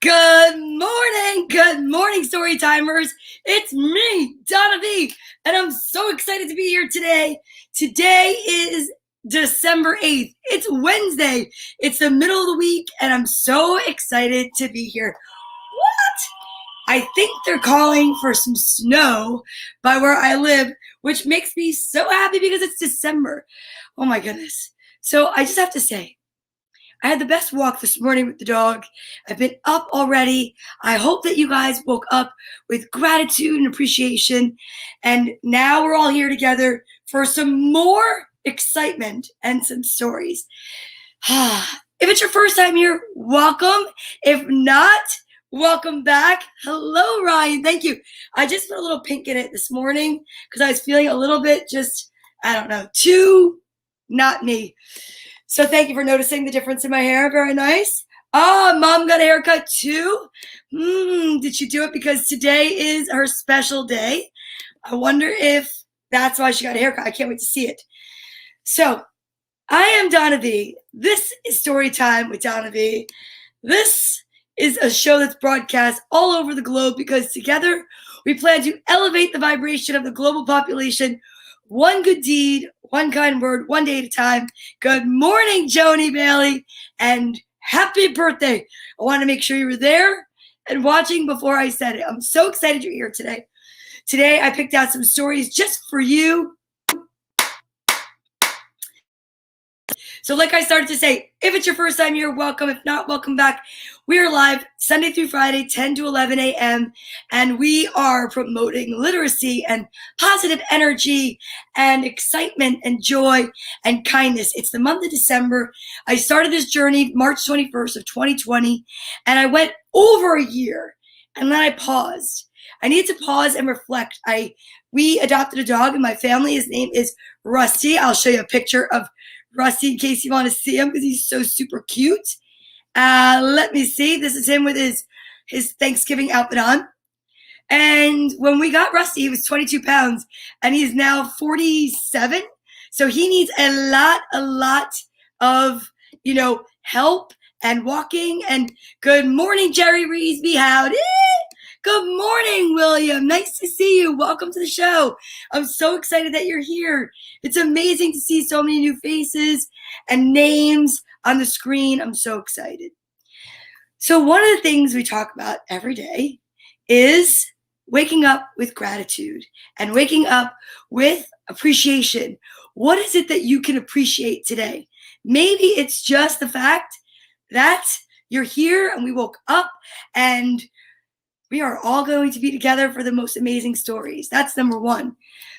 Good morning, story timers. It's me, Donna Vee, and I'm so excited to be here today. Today is December 8th. It's Wednesday. It's the middle of the week, and I'm so excited to be here. What? I think they're calling for some snow by where I live, which makes me so happy because it's December. Oh my goodness. So I just have to say, I had the best walk this morning with the dog. I've been up already. I hope that you guys woke up with gratitude and appreciation. And now we're all here together for some more excitement and some stories. If it's your first time here, welcome. If not, welcome back. Hello, Ryan. Thank you. I just put a little pink in it this morning because I was feeling a little bit too not me. So thank you for noticing the difference in my hair. Very nice. Oh, Mom got a haircut too. Did she do it because today is her special day? I wonder if that's why she got a haircut. I can't wait to see it. So I am Donna Vee. This is Story Time with Donna Vee. This is a show that's broadcast all over the globe because together we plan to elevate the vibration of the global population, one good deed, one kind word, one day at a time. Good morning, Joni Bailey, and happy birthday. I want to make sure you were there and watching before I said it. I'm so excited you're here today. Today, I picked out some stories just for you. So like I started to say, if it's your first time here, welcome. If not, welcome back. We are live Sunday through Friday, 10 to 11 a.m. And we are promoting literacy and positive energy and excitement and joy and kindness. It's the month of December. I started this journey March 21st of 2020, and I went over a year, and then I paused. I need to pause and reflect. We adopted a dog in my family. His name is Rusty. I'll show you a picture of Rusty in case you want to see him because he's so super cute. Let me see. This is him with his Thanksgiving outfit on. And when we got Rusty, he was 22 pounds, and he's now 47. So he needs a lot of, help and walking. And good morning, Jerry Reesby. Howdy. Good morning, William. Nice to see you. Welcome to the show. I'm so excited that you're here. It's amazing to see so many new faces and names on the screen. I'm so excited. So one of the things we talk about every day is waking up with gratitude and waking up with appreciation. What is it that you can appreciate today? Maybe it's just the fact that you're here and we woke up and we are all going to be together for the most amazing stories. That's number one.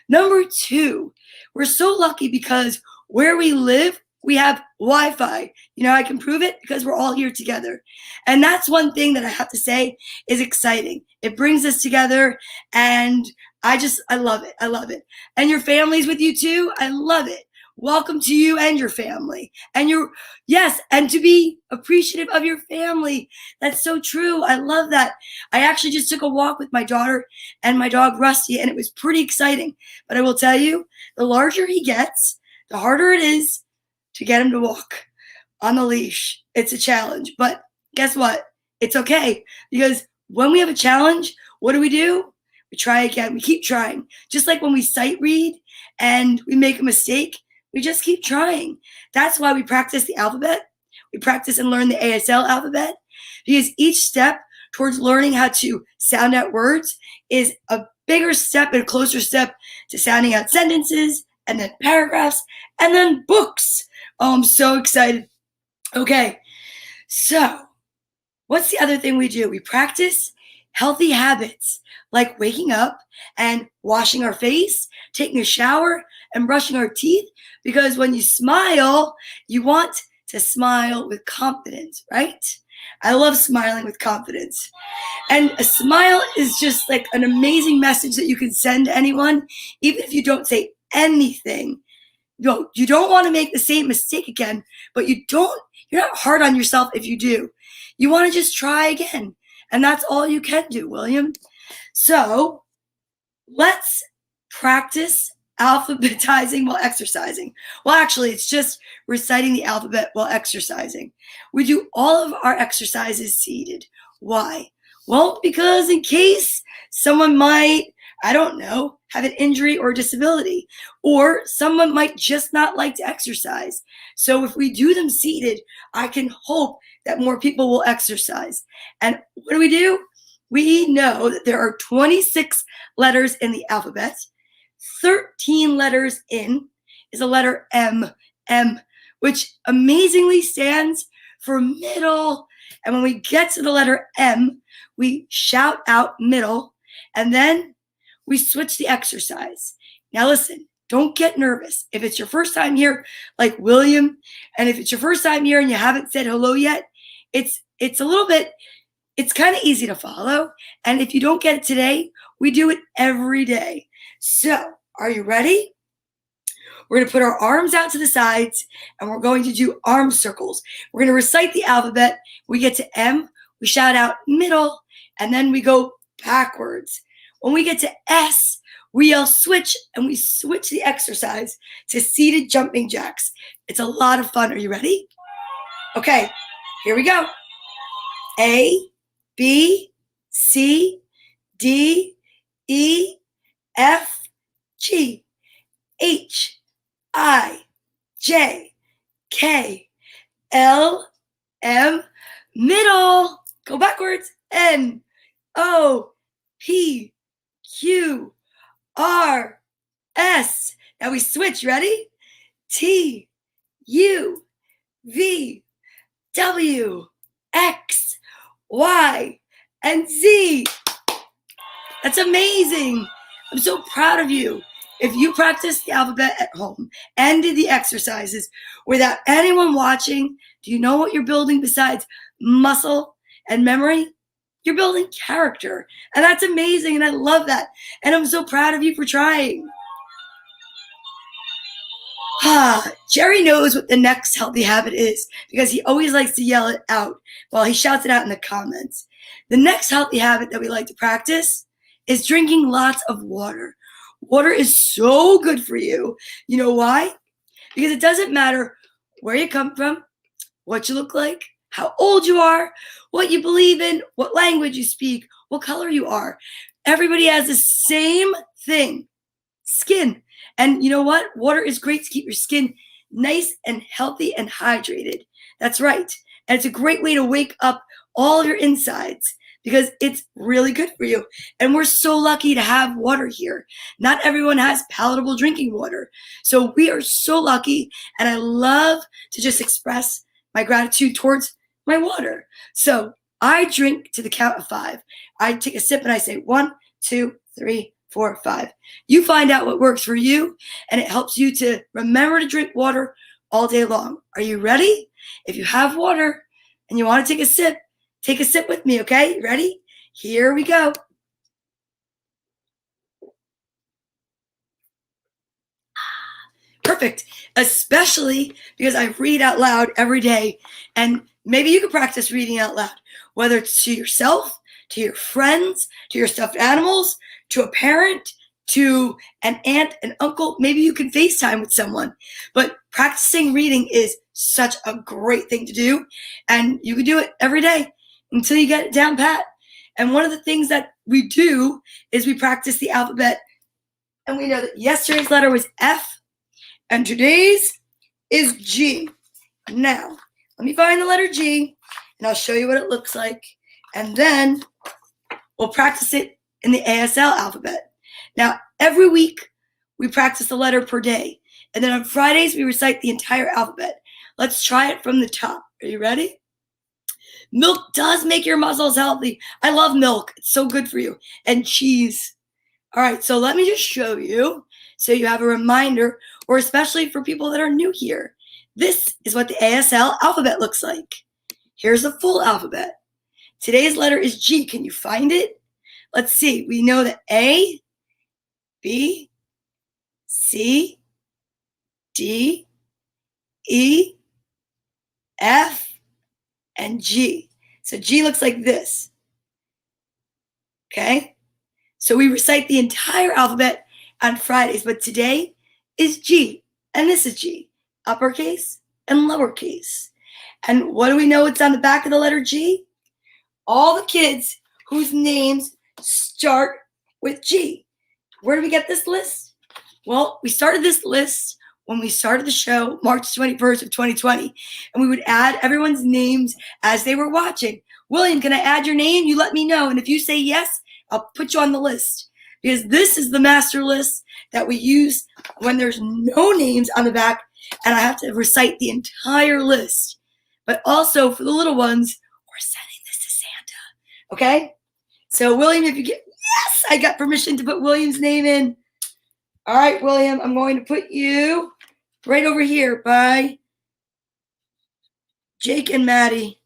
Number two, we're so lucky because where we live, we have Wi-Fi. I can prove it because we're all here together. And that's one thing that I have to say is exciting. It brings us together, and I love it. I love it. And your family's with you too. I love it. Welcome to you and your family. And and to be appreciative of your family. That's so true. I love that. I actually just took a walk with my daughter and my dog Rusty, and it was pretty exciting. But I will tell you, the larger he gets, the harder it is to get him to walk on the leash. It's a challenge. But guess what? It's okay. Because when we have a challenge, what do? We try again. We keep trying. Just like when we sight read and we make a mistake, we just keep trying. That's why we practice the alphabet. We practice and learn the ASL alphabet, because each step towards learning how to sound out words is a bigger step and a closer step to sounding out sentences and then paragraphs and then books. Oh, I'm so excited. Okay, so what's the other thing we do? We practice healthy habits like waking up and washing our face, taking a shower, and brushing our teeth, because when you smile, you want to smile with confidence, right? I love smiling with confidence. And a smile is just like an amazing message that you can send to anyone, even if you don't say anything. You don't want to make the same mistake again, but you're not hard on yourself if you do. You want to just try again. And that's all you can do, William. So let's practice alphabetizing while exercising. Well, actually, it's just reciting the alphabet while exercising. We do all of our exercises seated. Why? Well, because in case someone might, I don't know, have an injury or disability, or someone might just not like to exercise. So if we do them seated, I can hope that more people will exercise. And what do? We know that there are 26 letters in the alphabet. 13 letters in is the letter M, which amazingly stands for middle. And when we get to the letter M, we shout out middle, and then we switch the exercise. Now listen, don't get nervous. If it's your first time here, like William, and if it's your first time here and you haven't said hello yet, it's a little bit, it's kind of easy to follow. And if you don't get it today, we do it every day. So, are you ready? We're going to put our arms out to the sides, and we're going to do arm circles. We're going to recite the alphabet. We get to M, we shout out middle, and then we go backwards. When we get to S, we yell switch, and we switch the exercise to seated jumping jacks. It's a lot of fun. Are you ready? Okay, here we go. A, B, C, D, E, F, G, H, I, J, K, L, M, middle. Go backwards. N, O, P, Q, R, S. Now we switch. Ready? T, U, V, W, X, Y, and Z. That's amazing. I'm so proud of you. If you practice the alphabet at home and did the exercises without anyone watching, do you know what you're building besides muscle and memory? You're building character. And that's amazing, and I love that. And I'm so proud of you for trying. Jerry knows what the next healthy habit is because he always likes to yell it out. Well, he shouts it out in the comments. The next healthy habit that we like to practice is drinking lots of water. Water is so good for you. You know why? Because it doesn't matter where you come from, what you look like, how old you are, what you believe in, what language you speak, what color you are. Everybody has the same thing, skin. And you know what? Water is great to keep your skin nice and healthy and hydrated. That's right. And it's a great way to wake up all of your insides because it's really good for you. And we're so lucky to have water here. Not everyone has palatable drinking water. So we are so lucky, and I love to just express my gratitude towards my water. So I drink to the count of 5. I take a sip and I say 1, 2, 3, 4, 5. You find out what works for you, and it helps you to remember to drink water all day long. Are you ready? If you have water and you want to take a sip with me, okay? Ready? Here we go. Perfect. Especially because I read out loud every day, and maybe you can practice reading out loud, whether it's to yourself, to your friends, to your stuffed animals, to a parent, to an aunt, an uncle. Maybe you can FaceTime with someone. But practicing reading is such a great thing to do, and you can do it every day until you get it down pat. And one of the things that we do is we practice the alphabet, and we know that yesterday's letter was F, and today's is G. Now, let me find the letter G, and I'll show you what it looks like, and then we'll practice it in the ASL alphabet. Now, every week, we practice a letter per day, and then on Fridays, we recite the entire alphabet. Let's try it from the top. Are you ready? Milk does make your muscles healthy. I love milk. It's so good for you. And cheese. All right, so let me just show you so you have a reminder, or especially for people that are new here. This is what the ASL alphabet looks like. Here's the full alphabet. Today's letter is G. Can you find it? Let's see. We know that A, B, C, D, E, F, and G. So G looks like this. Okay? So we recite the entire alphabet on Fridays, but today is G, and this is G, uppercase and lowercase. And what do we know it's on the back of the letter G? all the kids whose names start with G. Where do we get this list? Well, we started this list when we started the show, March 21st of 2020, and we would add everyone's names as they were watching. William, can I add your name? You let me know, and if you say yes, I'll put you on the list, because this is the master list that we use when there's no names on the back, and I have to recite the entire list. But also, for the little ones, we're sending this to Santa, okay? So, William, if you get, yes, I got permission to put William's name in. All right, William, I'm going to put you right over here by Jake and Maddie.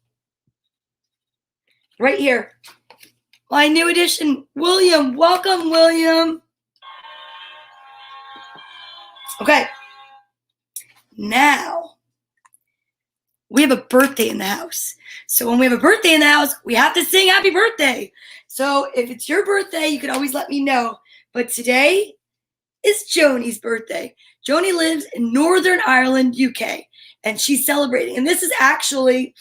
Right here. My new addition, William. Welcome, William. Okay. Now, we have a birthday in the house. So when we have a birthday in the house, we have to sing happy birthday. So if it's your birthday, you can always let me know. But today is Joni's birthday. Joni lives in Northern Ireland, UK, and she's celebrating. And this is actually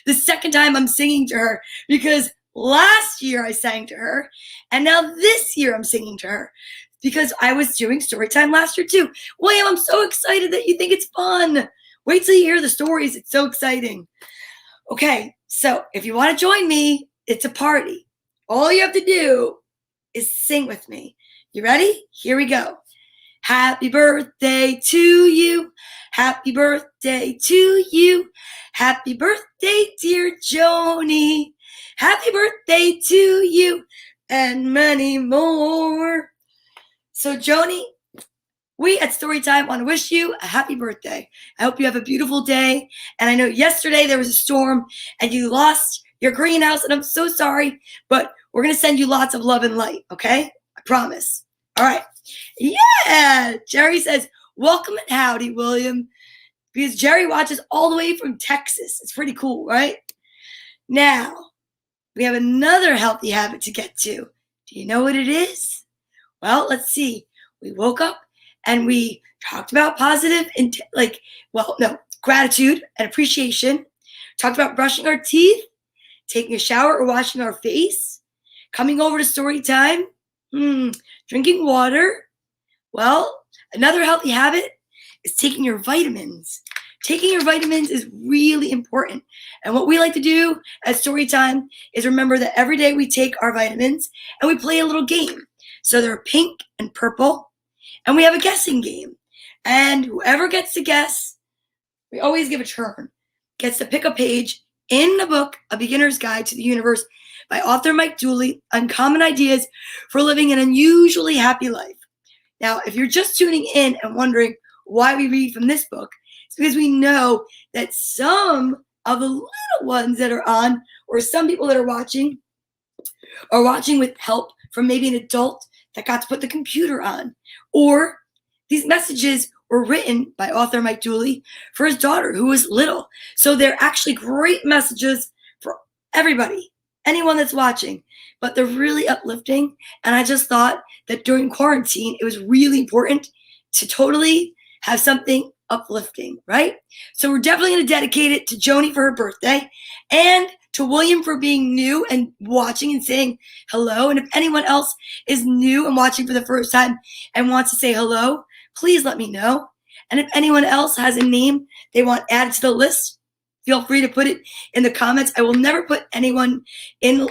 the second time I'm singing to her, because last year I sang to her, and now this year I'm singing to her, because I was doing story time last year too. William, I'm so excited that you think it's fun. Wait till you hear the stories. It's so exciting. Okay, so if you want to join me, it's a party. All you have to do is sing with me. You ready? Here we go. Happy birthday to you. Happy birthday to you. Happy birthday, dear Joni. Happy birthday to you, and many more. So, Joni, we at Storytime want to wish you a happy birthday. I hope you have a beautiful day. And I know yesterday there was a storm and you lost your greenhouse, and I'm so sorry, but we're going to send you lots of love and light, okay? I promise. All right. Yeah. Jerry says, welcome and howdy, William, because Jerry watches all the way from Texas. It's pretty cool, right? Now, we have another healthy habit to get to. Do you know what it is? Well, let's see. We woke up and we talked about gratitude and appreciation. Talked about brushing our teeth, taking a shower or washing our face, coming over to story time, drinking water. Well, another healthy habit is taking your vitamins. Taking your vitamins is really important. And what we like to do at Storytime is remember that every day we take our vitamins and we play a little game. So they're pink and purple, and we have a guessing game. And whoever gets to guess, we always give a turn, gets to pick a page in the book, A Beginner's Guide to the Universe by author Mike Dooley, Uncommon Ideas for Living an Unusually Happy Life. Now, if you're just tuning in and wondering why we read from this book, it's because we know that some of the little ones that are on, or some people that are watching with help from maybe an adult that got to put the computer on. Or these messages were written by author Mike Dooley for his daughter who was little. So they're actually great messages for everybody, anyone that's watching, but they're really uplifting. And I just thought that during quarantine, it was really important to totally have something uplifting, right? So we're definitely going to dedicate it to Joni for her birthday, and to William for being new and watching and saying hello. And if anyone else is new and watching for the first time and wants to say hello, please let me know. And if anyone else has a name they want added to the list, feel free to put it in the comments. I will never put anyone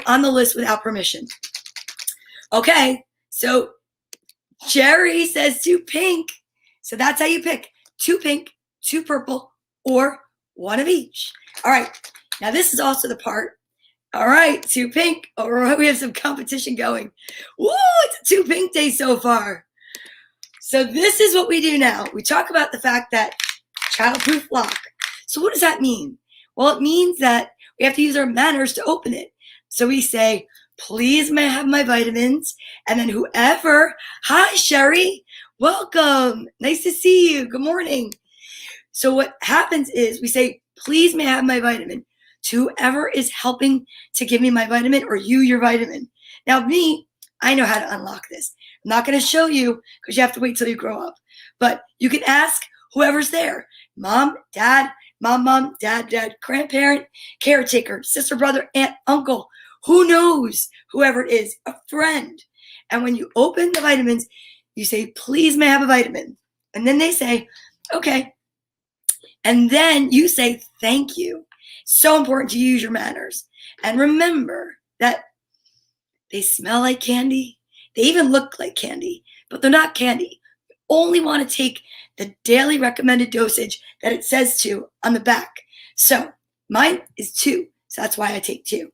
on the list without permission. Okay, so Jerry says 2 pink. So that's how you pick 2 pink, 2 purple, or 1 of each. All right. Now, this is also the part. All right, 2 pink. All right, we have some competition going. Woo, it's a 2 pink day so far. So this is what we do now. We talk about the fact that childproof lock. So what does that mean? Well, it means that we have to use our manners to open it. So we say, please may I have my vitamins? And then whoever, hi, Sherry, welcome. Nice to see you. Good morning. So what happens is we say, please may I have my vitamin to whoever is helping to give me my vitamin, or you your vitamin. Now me, I know how to unlock this. I'm not going to show you because you have to wait till you grow up. But you can ask whoever's there, mom, dad, mom, dad, grandparent, caretaker, sister, brother, aunt, uncle, who knows, whoever it is, a friend. And when you open the vitamins, you say, please, may I have a vitamin? And then they say, okay. And then you say, thank you. So important to use your manners. And remember that they smell like candy. They even look like candy, but they're not candy. You only want to take the daily recommended dosage that it says to on the back. So mine is 2. So that's why I take 2.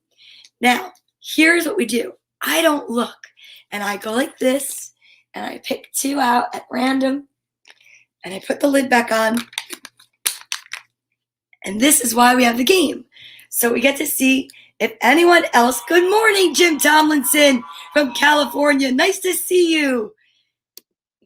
Now, here's what we do. I don't look. And I go like this, and I pick 2 out at random, and I put the lid back on. And this is why we have the game. So we get to see if anyone else. Good morning, Jim Tomlinson from California. Nice to see you.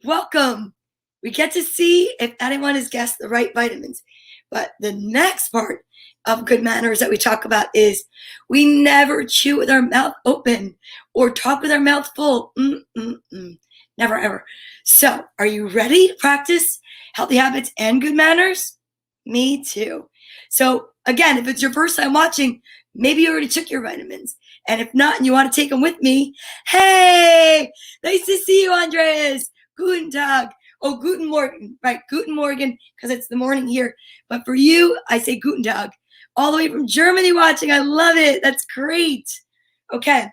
Welcome. We get to see if anyone has guessed the right vitamins. But the next part of good manners that we talk about is we never chew with our mouth open or talk with our mouth full. Never, ever. So, are you ready to practice healthy habits and good manners? Me too. So, again, if it's your first time watching, maybe you already took your vitamins. And if not, and you want to take them with me, hey, nice to see you, Andreas. Guten Tag. Oh, Guten Morgen. Right, Guten Morgen, because it's the morning here. But for you, I say Guten Tag. All the way from Germany watching. I love it. That's great. Okay.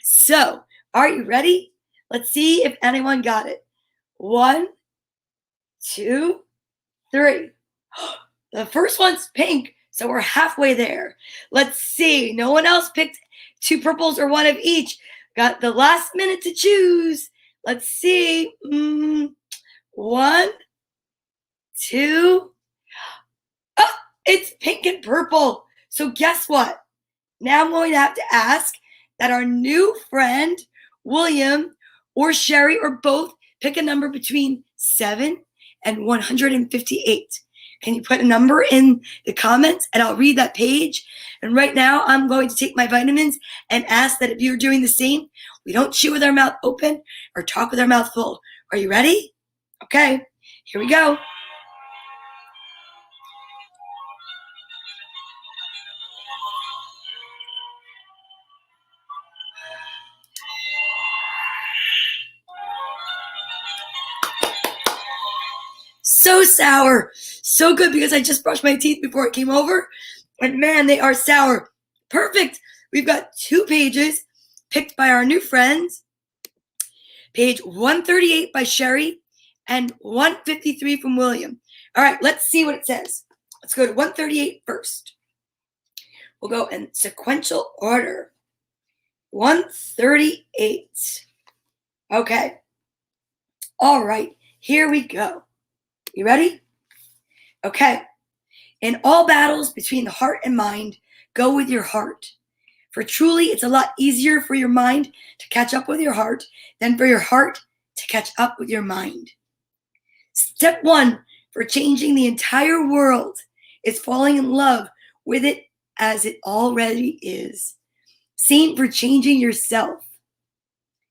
So, are you ready? Let's see if anyone got it. 1, 2, 3. The first one's pink, so we're halfway there. Let's see. No one else picked 2 purples or 1 of each. Got the last minute to choose. Let's see. 1, 2. Oh, it's pink and purple. So guess what? Now I'm going to have to ask that our new friend, William or Sherry or both, pick a number between 7 and 158. Can you put a number in the comments and I'll read that page? And right now I'm going to take my vitamins and ask that if you're doing the same, we don't chew with our mouth open or talk with our mouth full. Are you ready? Okay, here we go. So sour. So good because I just brushed my teeth before it came over. And man, they are sour. Perfect. We've got 2 pages picked by our new friends. Page 138 by Sherry and 153 from William. All right, let's see what it says. Let's go to 138 first. We'll go in sequential order. 138. Okay. All right, here we go. You ready? Okay. In all battles between the heart and mind, go with your heart. For truly, it's a lot easier for your mind to catch up with your heart than for your heart to catch up with your mind. Step 1 for changing the entire world is falling in love with it as it already is. Same for changing yourself.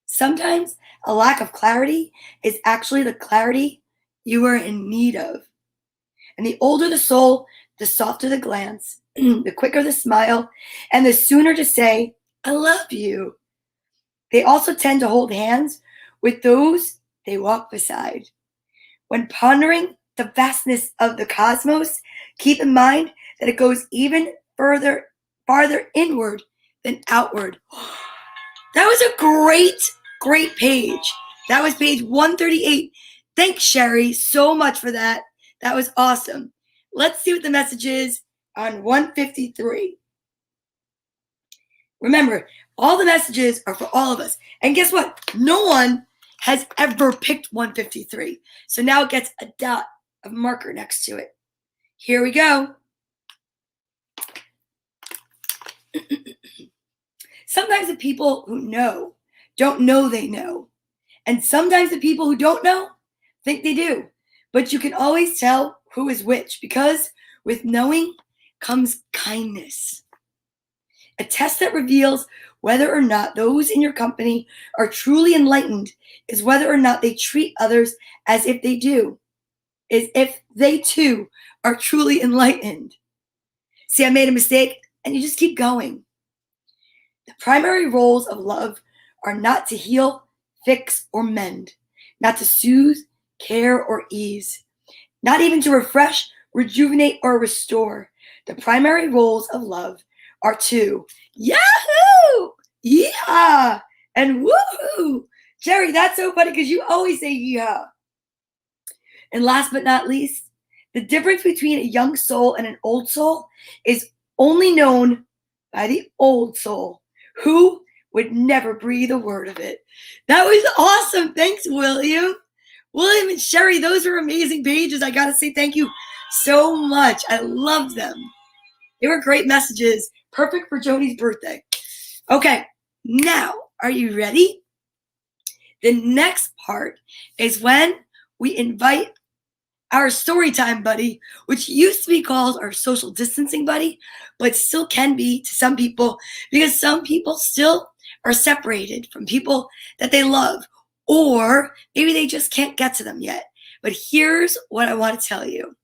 Sometimes a lack of clarity is actually the clarity you are in need of. And the older the soul, the softer the glance, the quicker the smile, and the sooner to say, I love you. They also tend to hold hands with those they walk beside. When pondering the vastness of the cosmos, keep in mind that it goes even farther inward than outward. That was a great page. That was page 138. Thanks, Sherry, so much for that. That was awesome. Let's see what the message is on 153. Remember, all the messages are for all of us. And guess what? No one has ever picked 153. So now it gets a dot of marker next to it. Here we go. Sometimes the people who know don't know they know. And sometimes the people who don't know think they do. But you can always tell who is which because with knowing comes kindness. A test that reveals whether or not those in your company are truly enlightened is whether or not they treat others as if they do. is if they too are truly enlightened. See, I made a mistake, and you just keep going. The primary roles of love are not to heal, fix, or mend, not to soothe, care, or ease, not even to refresh, rejuvenate, or restore. The primary roles of love are to Yahoo! Yeehaw! And woohoo! Jerry, that's so funny because you always say yeehaw. And last but not least, the difference between a young soul and an old soul is only known by the old soul, who would never breathe a word of it. That was awesome. Thanks, William. William and Sherry, those were amazing pages. I got to say thank you so much. I love them. They were great messages. Perfect for Joni's birthday. Okay, now, are you ready? The next part is when we invite our story time buddy, which used to be called our social distancing buddy, but still can be to some people because some people still are separated from people that they love, or maybe they just can't get to them yet. But here's what I want to tell you.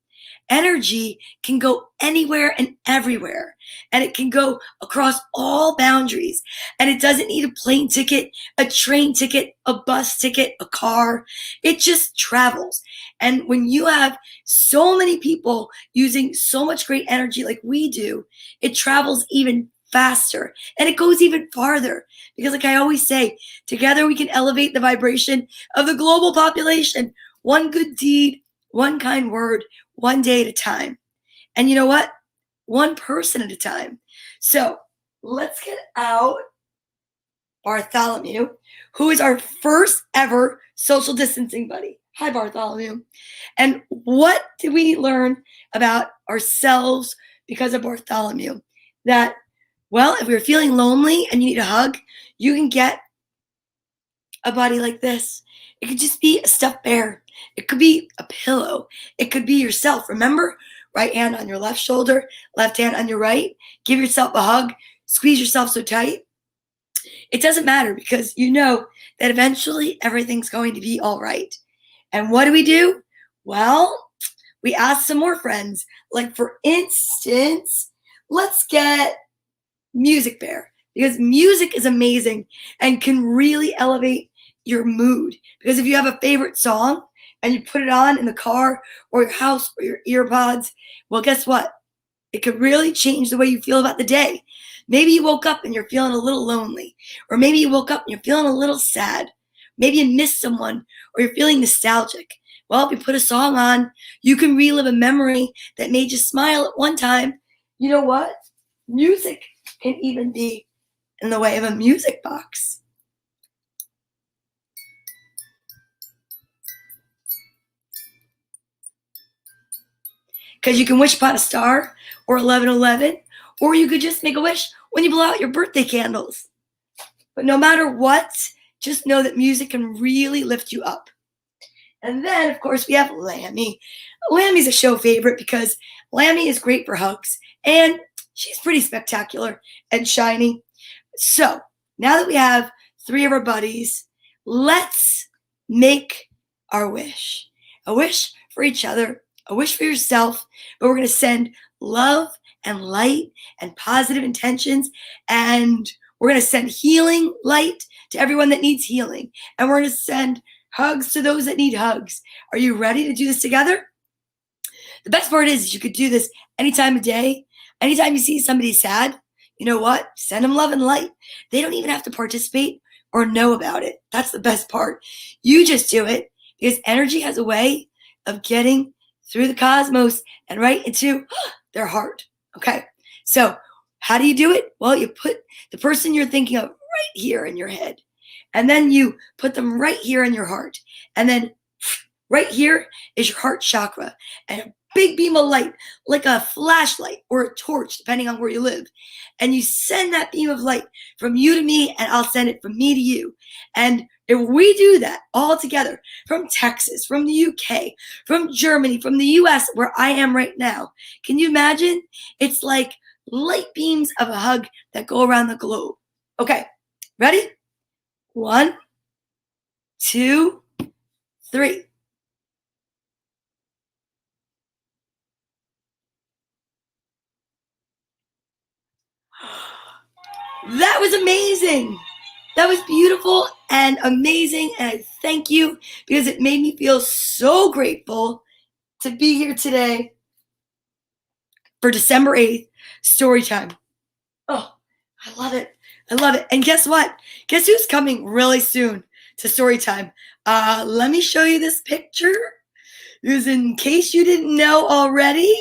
Energy can go anywhere and everywhere, and it can go across all boundaries. And it doesn't need a plane ticket, a train ticket, a bus ticket, a car. It just travels. And when you have so many people using so much great energy like we do, it travels even faster and it goes even farther. Because, like I always say, together we can elevate the vibration of the global population. One good deed, one kind word, one day at a time. And you know what? One person at a time. So let's get out Bartholomew, who is our first ever social distancing buddy. Hi, Bartholomew. And what did we learn about ourselves because of Bartholomew? That, well, if you're feeling lonely and you need a hug, you can get a buddy like this. It could just be a stuffed bear. It could be a pillow. It could be yourself. Remember? Right hand on your left shoulder, left hand on your right. Give yourself a hug. Squeeze yourself so tight. It doesn't matter because you know that eventually everything's going to be all right. And what do? Well, we ask some more friends. Like, for instance, let's get Music Bear, because music is amazing and can really elevate your mood. Because if you have a favorite song and you put it on in the car or your house or your earpods, well, guess what? It could really change the way you feel about the day. Maybe you woke up and you're feeling a little lonely, or maybe you woke up and you're feeling a little sad. Maybe you missed someone, or you're feeling nostalgic. Well, if you put a song on, you can relive a memory that made you smile at one time. You know what? Music can even be in the way of a music box. Because you can wish upon a star or 1111, or you could just make a wish when you blow out your birthday candles. But no matter what, just know that music can really lift you up. And then, of course, we have Lammy. Lammy's a show favorite because Lammy is great for hugs, and she's pretty spectacular and shiny. So, now that we have 3 of our buddies, let's make our wish. A wish for each other, a wish for yourself, but we're going to send love and light and positive intentions, and we're going to send healing light to everyone that needs healing, and we're going to send hugs to those that need hugs. Are you ready to do this together? The best part is you could do this any time of day, anytime you see somebody sad. You know what? Send them love and light. They don't even have to participate or know about it. That's the best part. You just do it because energy has a way of getting through the cosmos and right into their heart. Okay, so how do you do it? Well, you put the person you're thinking of right here in your head, and then you put them right here in your heart, and then right here is your heart chakra, and a big beam of light, like a flashlight or a torch, depending on where you live. And you send that beam of light from you to me, and I'll send it from me to you. And if we do that all together, from Texas, from the UK, from Germany, from the US, where I am right now, can you imagine? It's like light beams of a hug that go around the globe. Okay, ready? 1, 2, 3. That was amazing. That was beautiful and amazing, and I thank you because it made me feel so grateful to be here today for December 8th, story time. Oh, I love it. I love it. And guess what? Guess who's coming really soon to story time? Let me show you this picture, because in case you didn't know already,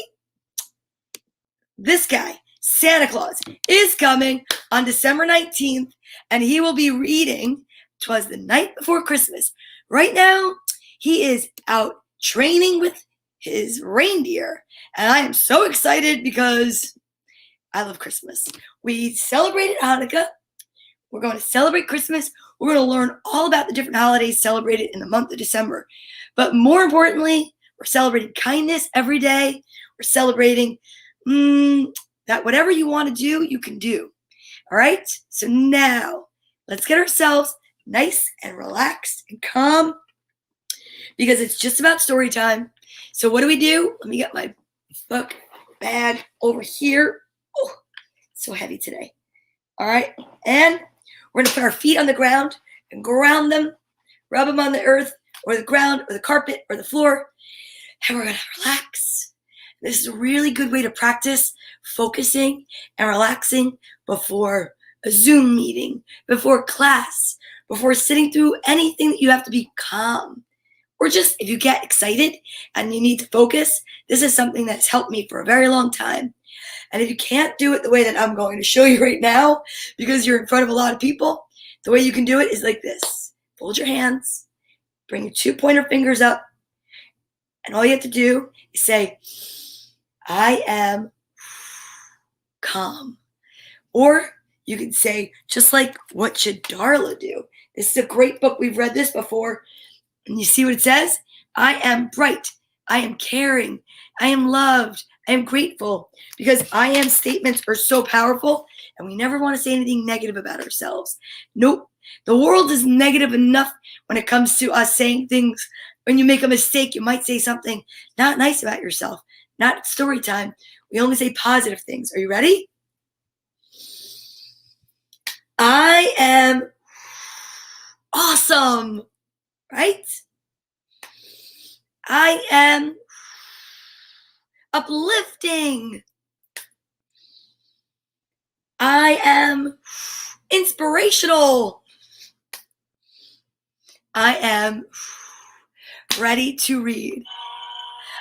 this guy, Santa Claus, is coming on December 19th, and he will be reading 'Twas the Night Before Christmas. Right now, he is out training with his reindeer, and I am so excited because I love Christmas. We celebrated Hanukkah. We're going to celebrate Christmas. We're going to learn all about the different holidays celebrated in the month of December. But more importantly, we're celebrating kindness every day. We're celebrating that whatever you want to do, you can do. All right? So now, let's get ourselves nice and relaxed and calm, because it's just about story time. So what do? Let me get my book bag over here. Oh, it's so heavy today. All right? And we're going to put our feet on the ground and ground them, rub them on the earth or the ground or the carpet or the floor, and we're going to relax. This is a really good way to practice focusing and relaxing before a Zoom meeting, before class, before sitting through anything that you have to be calm. Or just if you get excited and you need to focus, this is something that's helped me for a very long time. And if you can't do it the way that I'm going to show you right now, because you're in front of a lot of people, the way you can do it is like this. Fold your hands, bring your 2 pointer fingers up, and all you have to do is say, I am calm. Or you can say, just like, what should Darla do? This is a great book. We've read this before. And you see what it says? I am bright. I am caring. I am loved. I am grateful. Because I am statements are so powerful, and we never want to say anything negative about ourselves. Nope. The world is negative enough when it comes to us saying things. When you make a mistake, you might say something not nice about yourself. Not story time. We only say positive things. Are you ready? I am awesome. Right? I am uplifting. I am inspirational. I am ready to read.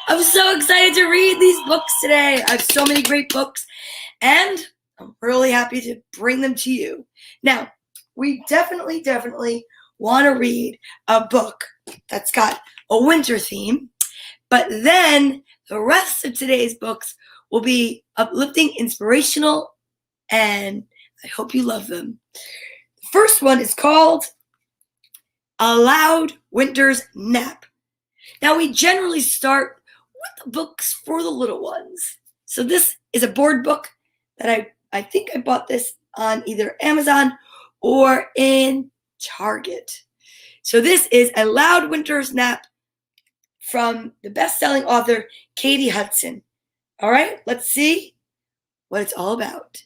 I'm so excited to read these books today. I have so many great books, and I'm really happy to bring them to you. Now, we definitely want to read a book that's got a winter theme, but then the rest of today's books will be uplifting, inspirational, and I hope you love them. The first one is called A Loud Winter's Nap. Now, we generally start with the books for the little ones. So this is a board book that I think I bought this on either Amazon or in Target. So this is A Loud Winter's Nap from the best-selling author Katie Hudson. All right, let's see what it's all about.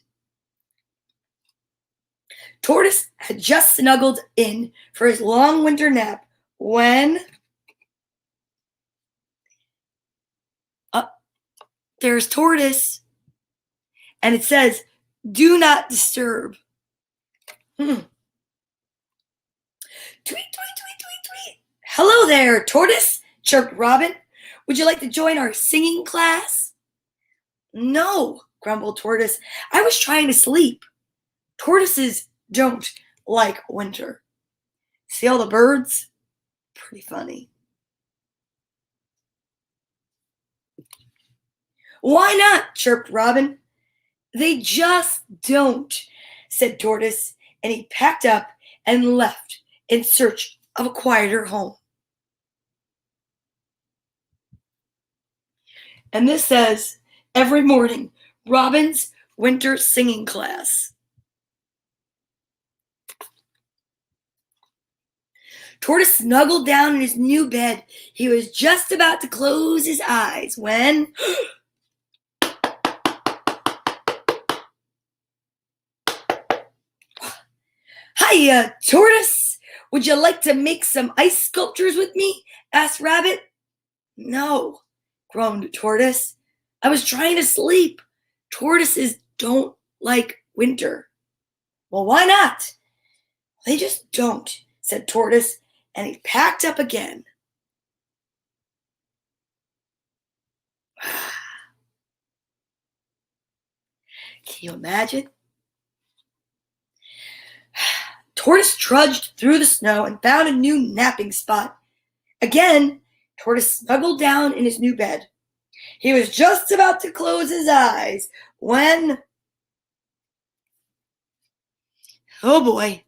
Tortoise had just snuggled in for his long winter nap when there's Tortoise, and it says, "Do not disturb." Tweet, tweet, tweet, tweet, tweet. "Hello there, Tortoise," chirped Robin. "Would you like to join our singing class?" "No," grumbled Tortoise. "I was trying to sleep." Tortoises don't like winter. See all the birds? Pretty funny. "Why not?" chirped Robin. "They just don't," said Tortoise, and he packed up and left in search of a quieter home. And this says, every morning, Robin's winter singing class. Tortoise snuggled down in his new bed. He was just about to close his eyes when Hiya, Tortoise! Would you like to make some ice sculptures with me? Asked Rabbit. No, groaned Tortoise. I was trying to sleep. Tortoises don't like winter. Well, why not? They just don't, said Tortoise, and he packed up again. Can you imagine? Tortoise trudged through the snow and found a new napping spot. Again, Tortoise snuggled down in his new bed. He was just about to close his eyes when... Oh boy.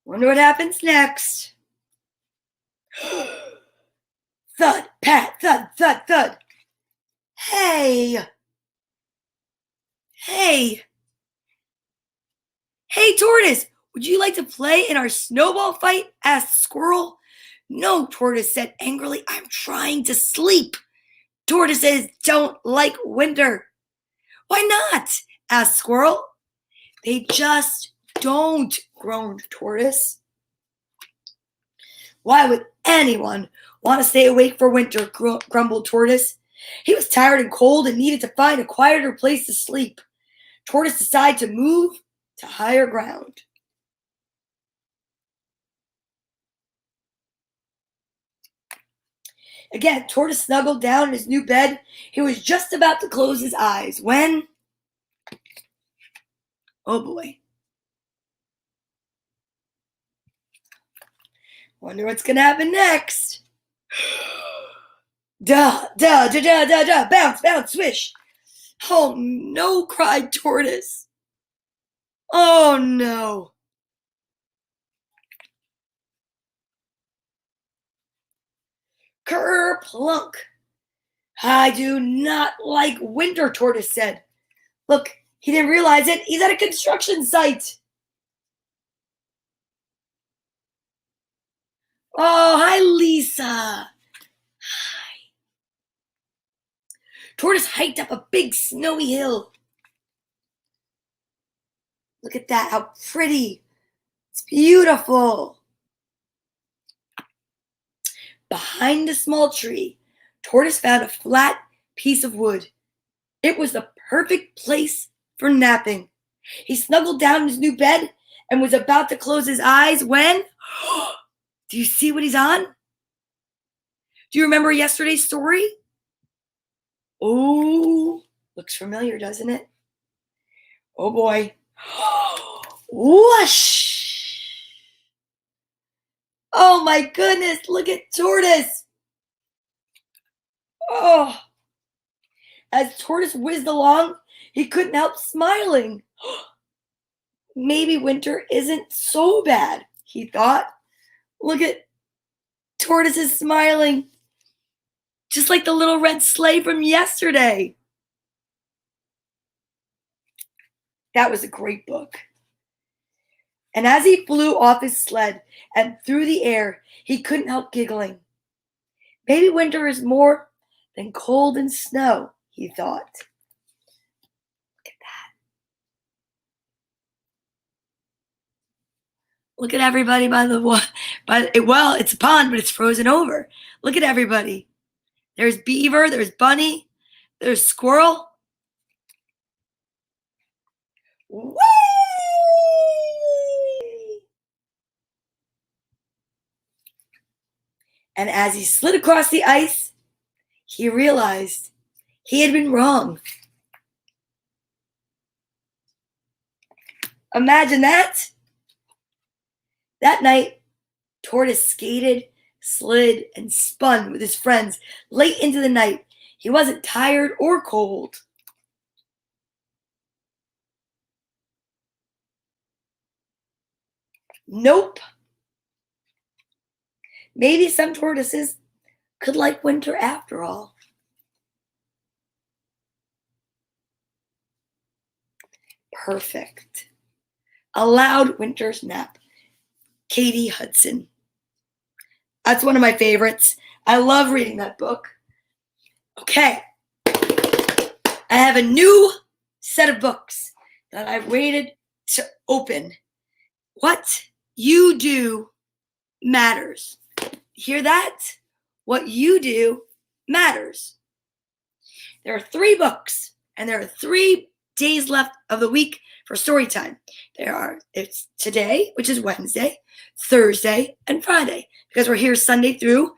Wonder what happens next. Thud, pat, thud, thud, thud. Hey! Hey! Hey, Tortoise! Would you like to play in our snowball fight? Asked Squirrel. No, Tortoise said angrily. I'm trying to sleep. Tortoises don't like winter. Why not? Asked Squirrel. They just don't, groaned Tortoise. Why would anyone want to stay awake for winter? Grumbled Tortoise. He was tired and cold and needed to find a quieter place to sleep. Tortoise decided to move to higher ground. Again, Tortoise snuggled down in his new bed. He was just about to close his eyes when... Oh boy. Wonder what's going to happen next. Duh, duh, duh, duh, duh, duh, bounce, bounce, swish. Oh no, cried Tortoise. Oh no. Ker-plunk. I do not like winter, Tortoise said. Look, he didn't realize it. He's at a construction site. Oh, hi, Lisa. Hi. Tortoise hiked up a big snowy hill. Look at that, how pretty. It's beautiful. Behind a small tree, Tortoise found a flat piece of wood. It was the perfect place for napping. He snuggled down in his new bed and was about to close his eyes when... Do you see what he's on? Do you remember yesterday's story? Oh, looks familiar, doesn't it? Oh boy. Whoosh! Oh my goodness, look at Tortoise. Oh. As Tortoise whizzed along, he couldn't help smiling. Maybe winter isn't so bad, he thought. Look at Tortoise is smiling. Just like the little red sleigh from yesterday. That was a great book. And as he flew off his sled and through the air, he couldn't help giggling. Maybe winter is more than cold and snow, he thought. Look at that. Look at everybody by the water. Well, it's a pond, but it's frozen over. Look at everybody. There's Beaver, there's Bunny, there's Squirrel. Whee! And as he slid across the ice, he realized he had been wrong. Imagine that. That night, Tortoise skated, slid, and spun with his friends late into the night. He wasn't tired or cold. Nope. Maybe some tortoises could like winter after all. Perfect. A loud winter's nap. Katie Hudson. That's one of my favorites. I love reading that book. Okay. I have a new set of books that I've waited to open. What you do matters. Hear that? What you do matters. There are 3 books, and there are 3 days left of the week for story time. It's today, which is Wednesday, Thursday, and Friday, because we're here Sunday through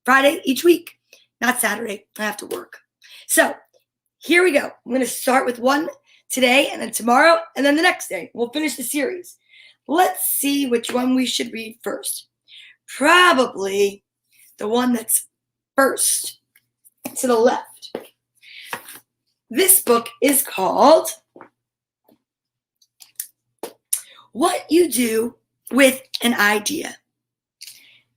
Friday each week, not Saturday. I have to work. So here we go. I'm going to start with one today, and then tomorrow, and then the next day. We'll finish the series. Let's see which one we should read first. Probably the one that's first to the left. This book is called What You Do with an Idea.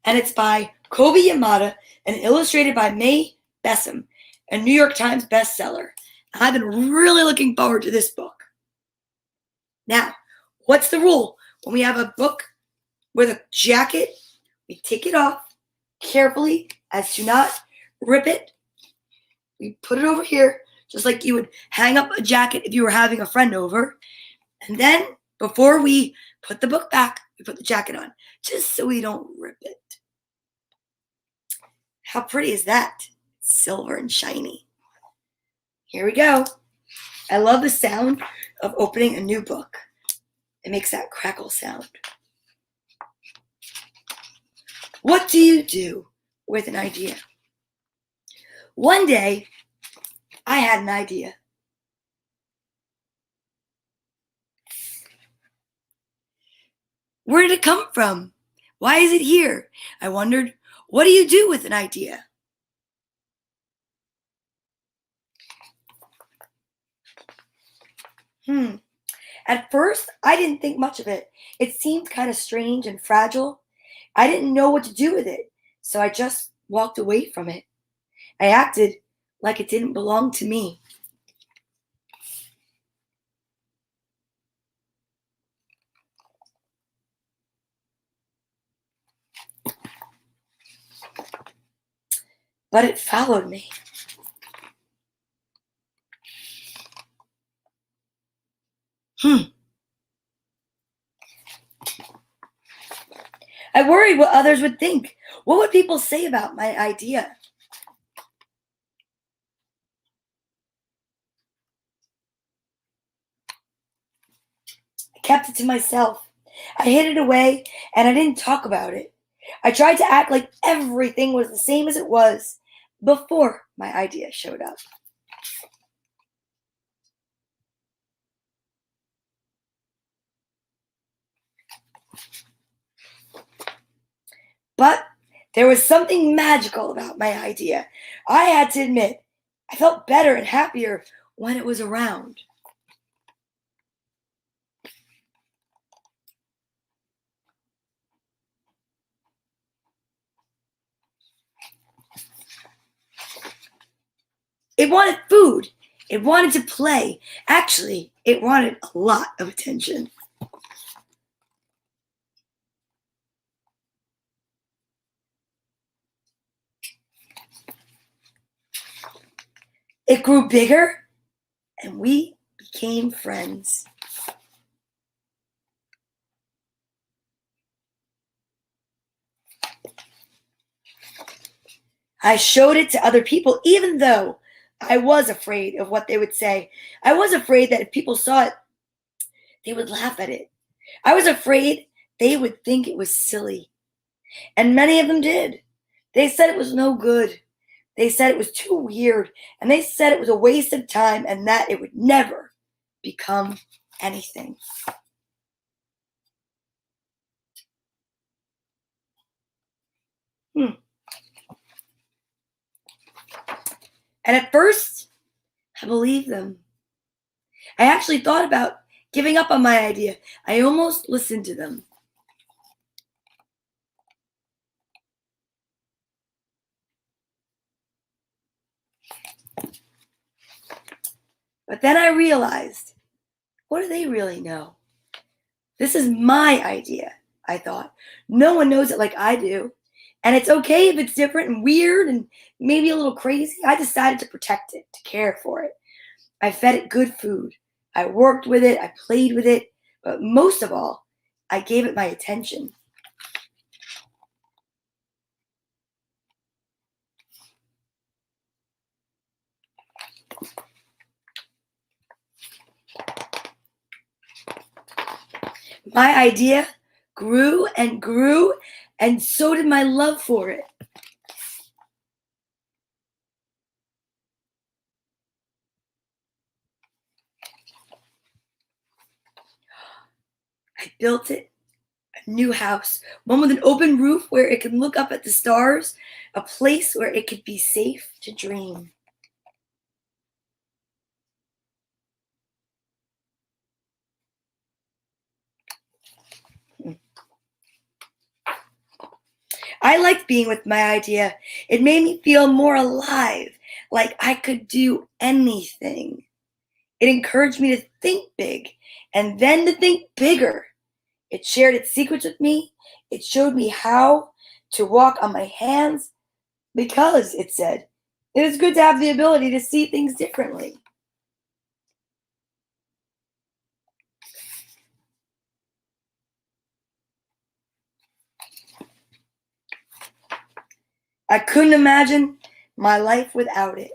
And it's by Kobe Yamada and illustrated by Mae Bessem, a New York Times bestseller. I've been really looking forward to this book. Now, what's the rule? When we have a book with a jacket, we take it off carefully as to not rip it. We put it over here, just like you would hang up a jacket if you were having a friend over. And then, before we put the book back, we put the jacket on, just so we don't rip it. How pretty is that? Silver and shiny. Here we go. I love the sound of opening a new book. It makes that crackle sound. What do you do with an idea? One day, I had an idea. Where did it come from? Why is it here? I wondered, what do you do with an idea? At first, I didn't think much of it. It seemed kind of strange and fragile. I didn't know what to do with it, so I just walked away from it. I acted like it didn't belong to me. But it followed me. I worried what others would think. What would people say about my idea? I kept it to myself. I hid it away, and I didn't talk about it. I tried to act like everything was the same as it was before my idea showed up. But there was something magical about my idea. I had to admit, I felt better and happier when it was around. It wanted food. It wanted to play. Actually, it wanted a lot of attention. It grew bigger, and we became friends. I showed it to other people, even though I was afraid of what they would say. I was afraid that if people saw it, they would laugh at it. I was afraid they would think it was silly. And many of them did. They said it was no good. They said it was too weird. And they said it was a waste of time and that it would never become anything. And at first, I believed them. I actually thought about giving up on my idea. I almost listened to them. But then I realized, what do they really know? This is my idea, I thought. No one knows it like I do. And it's okay if it's different and weird and maybe a little crazy. I decided to protect it, to care for it. I fed it good food. I worked with it, I played with it, but most of all, I gave it my attention. My idea grew and grew, and so did my love for it. I built it a new house, one with an open roof where it could look up at the stars, a place where it could be safe to dream. I liked being with my idea. It made me feel more alive, like I could do anything. It encouraged me to think big and then to think bigger. It shared its secrets with me. It showed me how to walk on my hands because it said, it is good to have the ability to see things differently. I couldn't imagine my life without it.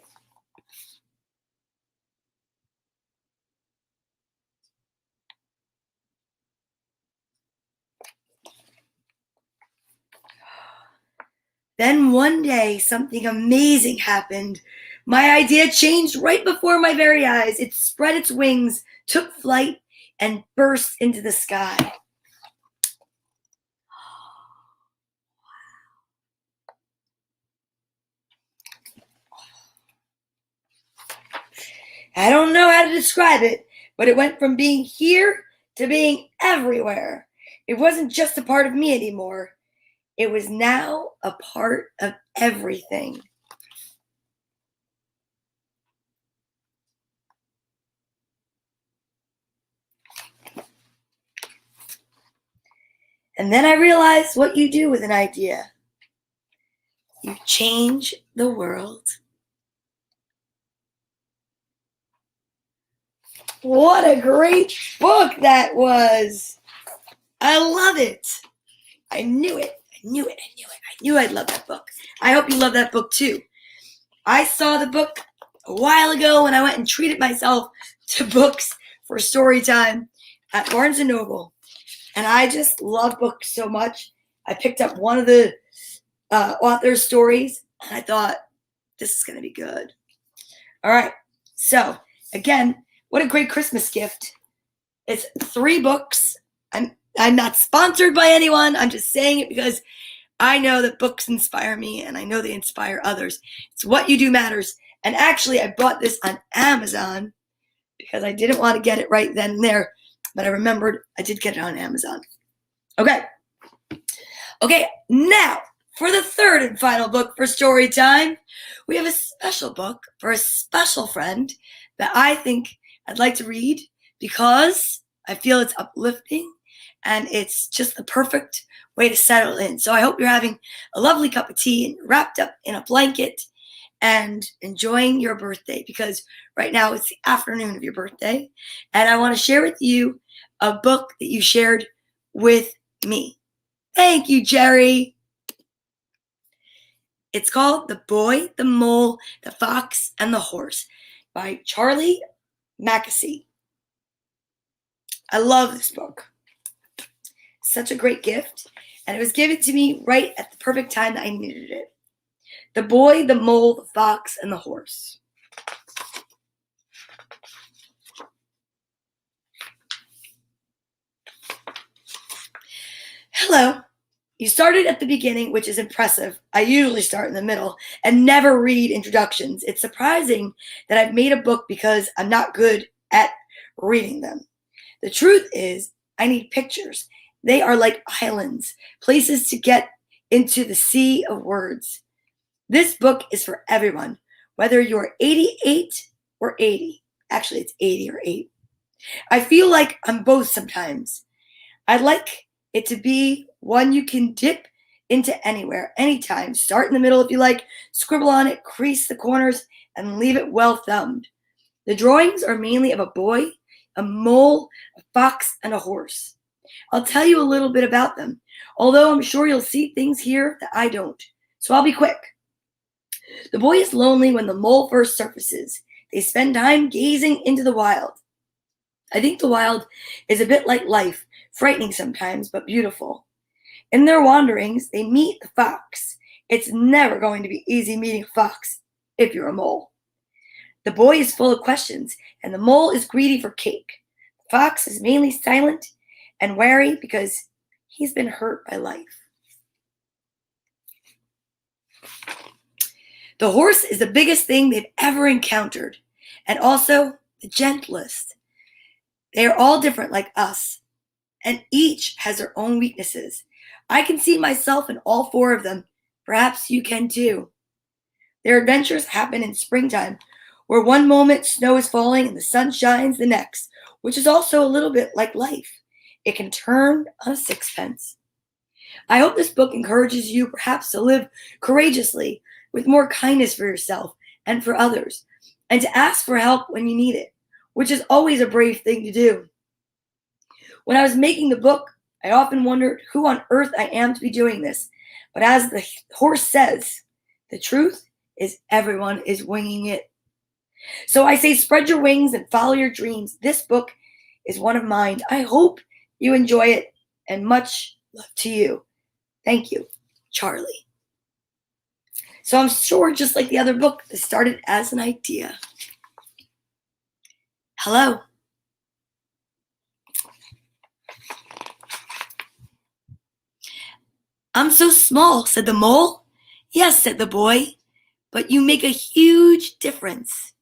Then one day, something amazing happened. My idea changed right before my very eyes. It spread its wings, took flight, and burst into the sky. I don't know how to describe it, but it went from being here to being everywhere. It wasn't just a part of me anymore. It was now a part of everything. And then I realized what you do with an idea. You change the world. What a great book that was. I love it. I knew it. I knew I'd love that book. I hope you love that book too. I saw the book a while ago when I went and treated myself to books for story time at Barnes & Noble. And I just love books so much. I picked up one of the author's stories, and I thought, this is going to be good. All right. So, again, what a great Christmas gift. It's 3 books. I'm not sponsored by anyone. I'm just saying it because I know that books inspire me, and I know they inspire others. It's what you do matters. And actually, I bought this on Amazon because I didn't want to get it right then and there, but I remembered I did get it on Amazon. Okay, now for the third and final book for story time, we have a special book for a special friend that I think I'd like to read because I feel it's uplifting and it's just the perfect way to settle in. So I hope you're having a lovely cup of tea and wrapped up in a blanket and enjoying your birthday, because right now it's the afternoon of your birthday, and I want to share with you a book that you shared with me. Thank you, Jerry. It's called The Boy, the Mole, the Fox, and the Horse by Charlie Mackesy. I love this book. Such a great gift, and it was given to me right at the perfect time that I needed it. The Boy, the Mole, the Fox, and the Horse. Hello. You started at the beginning, which is impressive. I usually start in the middle and never read introductions. It's surprising that I've made a book because I'm not good at reading them. The truth is, I need pictures. They are like islands, places to get into the sea of words. This book is for everyone, whether you're 88 or 80. Actually, it's 80 or 8. I feel like I'm both sometimes. I'd like it to be one you can dip into anywhere, anytime. Start in the middle if you like, scribble on it, crease the corners, and leave it well thumbed. The drawings are mainly of a boy a mole, a fox, and a horse. I'll tell you a little bit about them, although I'm sure you'll see things here that I don't. So I'll be quick. The boy is lonely when the mole first surfaces. They spend time gazing into the wild. I think the wild is a bit like life, frightening sometimes, but beautiful. In their wanderings, they meet the fox. It's never going to be easy meeting a fox if you're a mole. The boy is full of questions, and the mole is greedy for cake. The fox is mainly silent and wary because he's been hurt by life. The horse is the biggest thing they've ever encountered, and also the gentlest. They are all different like us, and each has their own weaknesses. I can see myself in all four of them. Perhaps you can too. Their adventures happen in springtime, where one moment snow is falling and the sun shines the next, which is also a little bit like life. It can turn on a sixpence. I hope this book encourages you perhaps to live courageously, with more kindness for yourself and for others, and to ask for help when you need it, which is always a brave thing to do. When I was making the book, I often wondered who on earth I am to be doing this. But as the horse says, the truth is everyone is winging it. So I say spread your wings and follow your dreams. This book is one of mine. I hope you enjoy it, and much love to you. Thank you, Charlie. So I'm sure, just like the other book, this started as an idea. Hello. I'm so small, said the mole. Yes, said the boy, but you make a huge difference.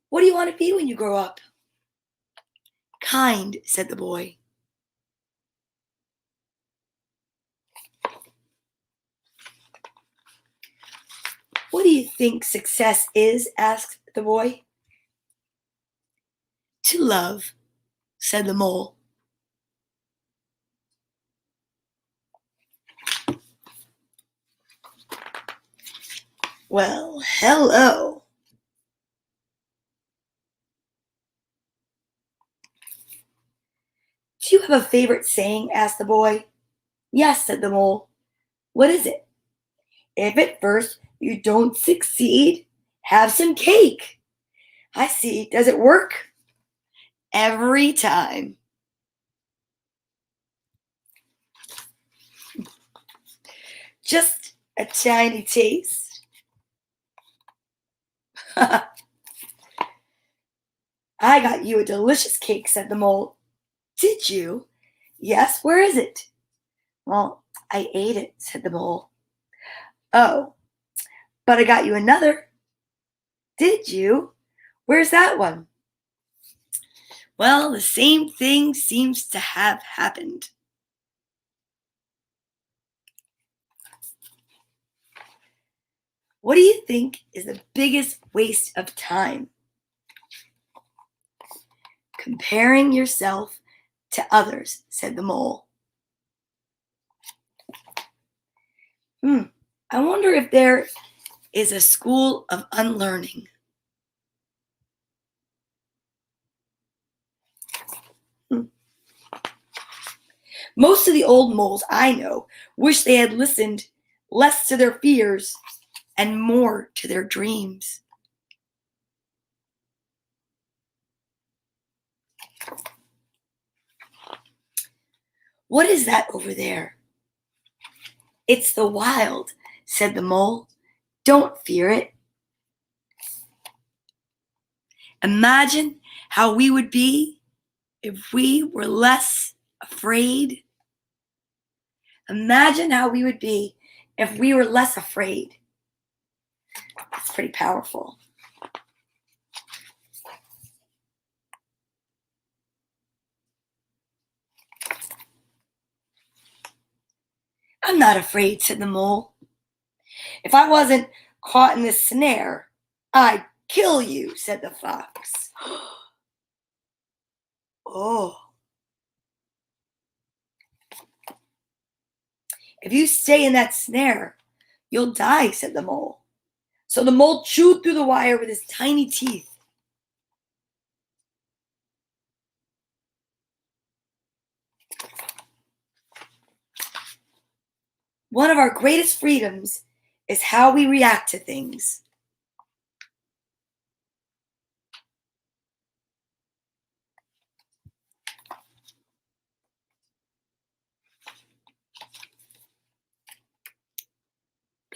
What do you want to be when you grow up? Kind, said the boy. What do you think success is? Asked the boy. To love, said the mole. Well, hello. Do you have a favorite saying? Asked the boy. Yes, said the mole. What is it? If at first you don't succeed, have some cake. I see. Does it work? Every time. Just a tiny taste. I got you a delicious cake, said the mole. Did you? Yes, where is it? Well, I ate it, said the mole. Oh, but I got you another. Did you? Where's that one? Well, the same thing seems to have happened. What do you think is the biggest waste of time? Comparing yourself to others, said the mole. I wonder if there is a school of unlearning. Most of the old moles I know wish they had listened less to their fears and more to their dreams. What is that over there? It's the wild, said the mole. Don't fear it. Imagine how we would be if we were less afraid. Imagine how we would be if we were less afraid. That's pretty powerful. I'm not afraid, said the mole. If I wasn't caught in this snare, I'd kill you, said the fox. Oh. If you stay in that snare, you'll die, said the mole. So the mole chewed through the wire with his tiny teeth. One of our greatest freedoms is how we react to things.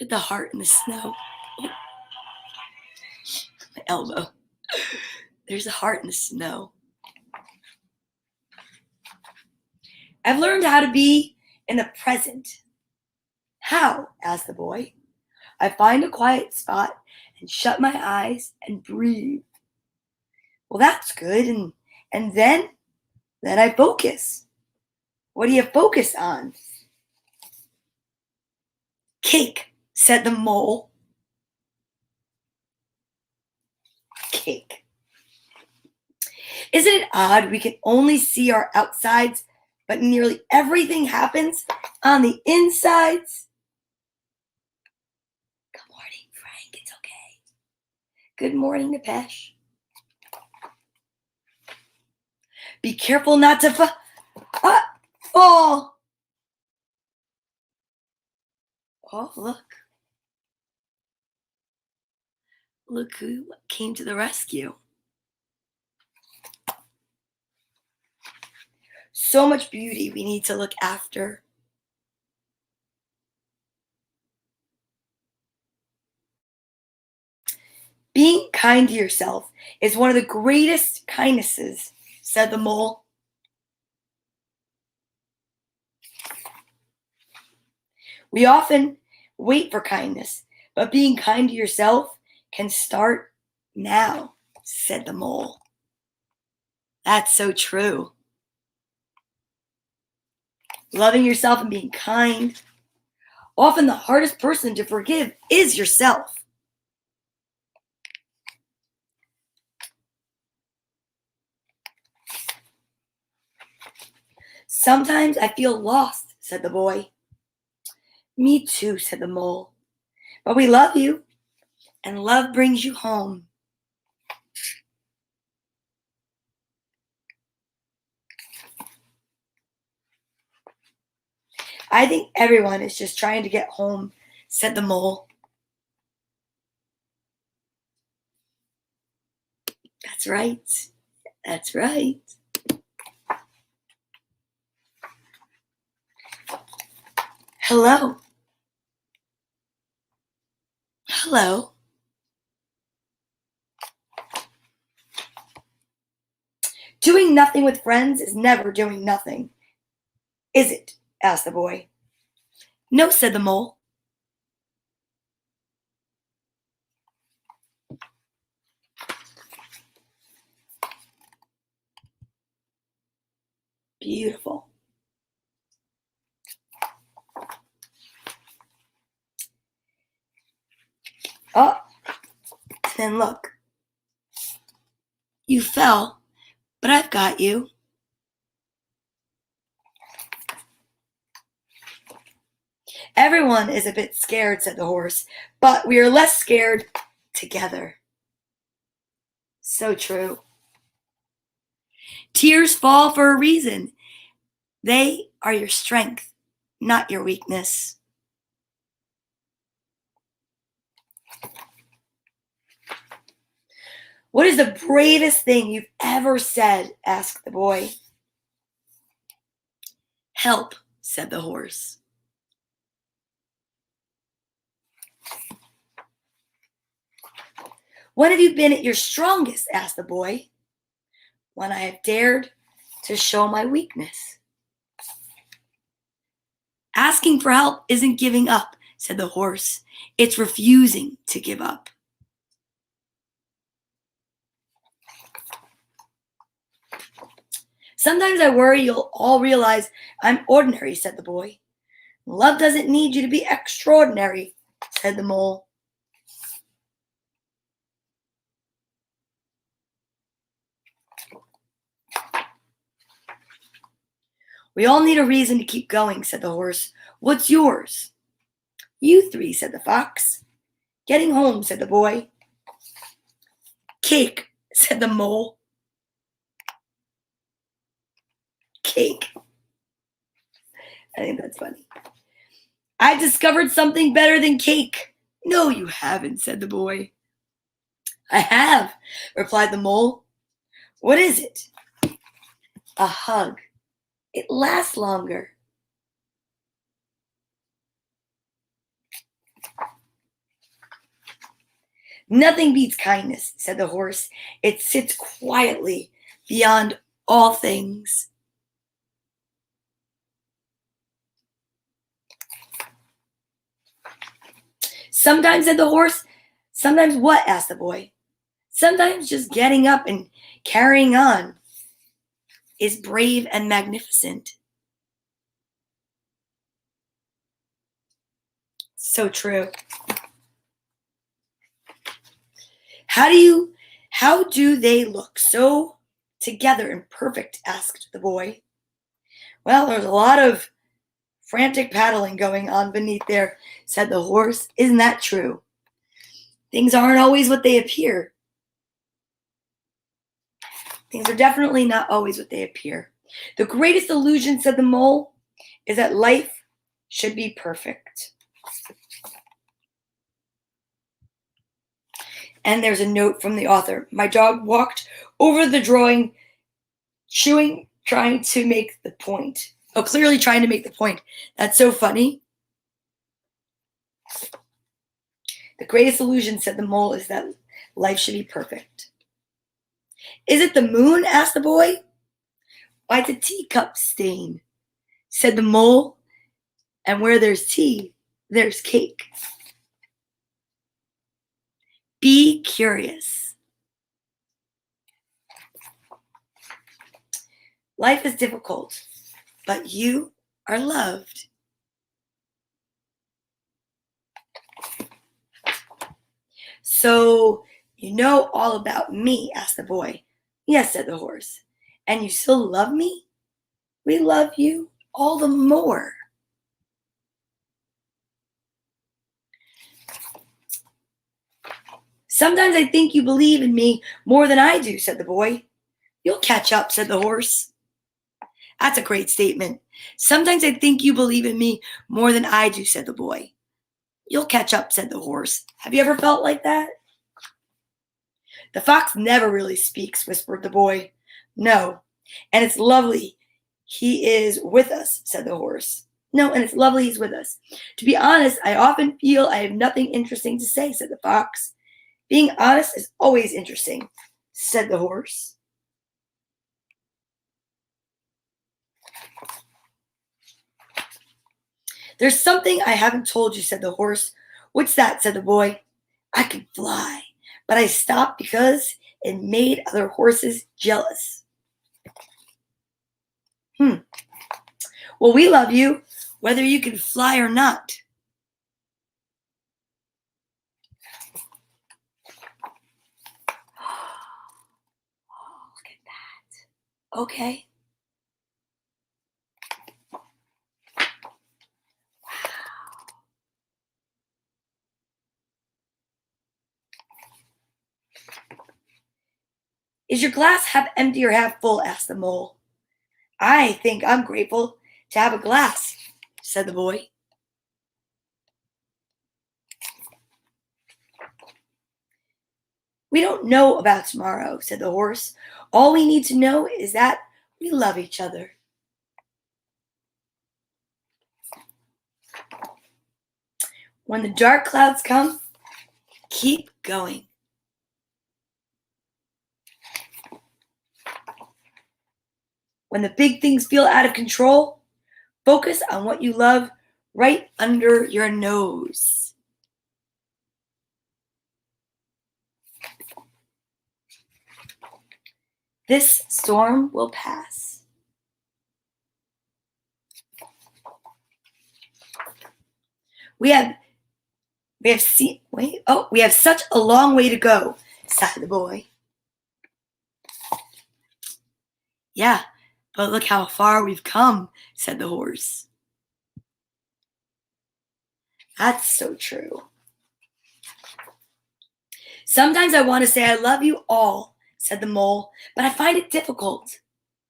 Look at the heart in the snow. Oh, my elbow. There's a heart in the snow. I've learned how to be in the present. How? Asked the boy. I find a quiet spot and shut my eyes and breathe. Well, that's good. And then I focus. What do you focus on? Cake, said the mole. Cake. Isn't it odd we can only see our outsides, but nearly everything happens on the insides? Good morning, Frank. It's okay. Good morning, Napesh. Be careful not to fall. Oh, look. Look who came to the rescue. So much beauty we need to look after. Being kind to yourself is one of the greatest kindnesses, said the mole. We often wait for kindness, but being kind to yourself can start now, said the mole. That's so true. Loving yourself and being kind. Often the hardest person to forgive is yourself. Sometimes I feel lost, said the boy. Me too, said the mole. But we love you, and love brings you home. I think everyone is just trying to get home, said the mole. That's right. That's right. Hello. Hello. Doing nothing with friends is never doing nothing, is it? Asked the boy. No, said the mole. Beautiful. Oh, then look. You fell, but I've got you. Everyone is a bit scared, said the horse, but we are less scared together. So true. Tears fall for a reason. They are your strength, not your weakness. What is the bravest thing you've ever said? Asked the boy. Help, said the horse. When have you been at your strongest? Asked the boy. When I have dared to show my weakness. Asking for help isn't giving up, said the horse. It's refusing to give up. Sometimes I worry you'll all realize I'm ordinary, said the boy. Love doesn't need you to be extraordinary, said the mole. We all need a reason to keep going, said the horse. What's yours? You three, said the fox. Getting home, said the boy. Cake, said the mole. Cake. I think that's funny. I discovered something better than cake. No, you haven't, said the boy. I have, replied the mole. What is it? A hug. It lasts longer. Nothing beats kindness, said the horse. It sits quietly beyond all things. Sometimes, said the horse. Sometimes what? Asked the boy. Sometimes just getting up and carrying on is brave and magnificent. So true. How do they look so together and perfect? Asked the boy. Well, there's a lot of frantic paddling going on beneath there, said the horse. Isn't that true? Things aren't always what they appear. Things are definitely not always what they appear. The greatest illusion, said the mole, is that life should be perfect. And there's a note from the author. My dog walked over the drawing, chewing, trying to make the point. Oh, clearly trying to make the point. That's so funny. The greatest illusion, said the mole, is that life should be perfect. Is it the moon? Asked the boy. Why, it's a teacup stain, said the mole. And where there's tea, there's cake. Be curious. Life is difficult, but you are loved. So, you know all about me? Asked the boy. Yes, said the horse. And you still love me? We love you all the more. Sometimes I think you believe in me more than I do, said the boy. You'll catch up, said the horse. That's a great statement. Sometimes I think you believe in me more than I do, said the boy. You'll catch up, said the horse. Have you ever felt like that? The fox never really speaks, whispered the boy. No, and it's lovely he is with us, said the horse. No, and it's lovely he's with us. To be honest, I often feel I have nothing interesting to say, said the fox. Being honest is always interesting, said the horse. There's something I haven't told you, said the horse. What's that? Said the boy. I can fly, but I stopped because it made other horses jealous. Well, we love you, whether you can fly or not. Oh, look at that. Okay. Is your glass half empty or half full? Asked the mole. I think I'm grateful to have a glass, said the boy. We don't know about tomorrow, said the horse. All we need to know is that we love each other. When the dark clouds come, keep going. When the big things feel out of control, focus on what you love right under your nose. This storm will pass. We have such a long way to go, sighed the boy. Yeah, but look how far we've come, said the horse. That's so true. Sometimes I want to say I love you all, said the mole, but I find it difficult.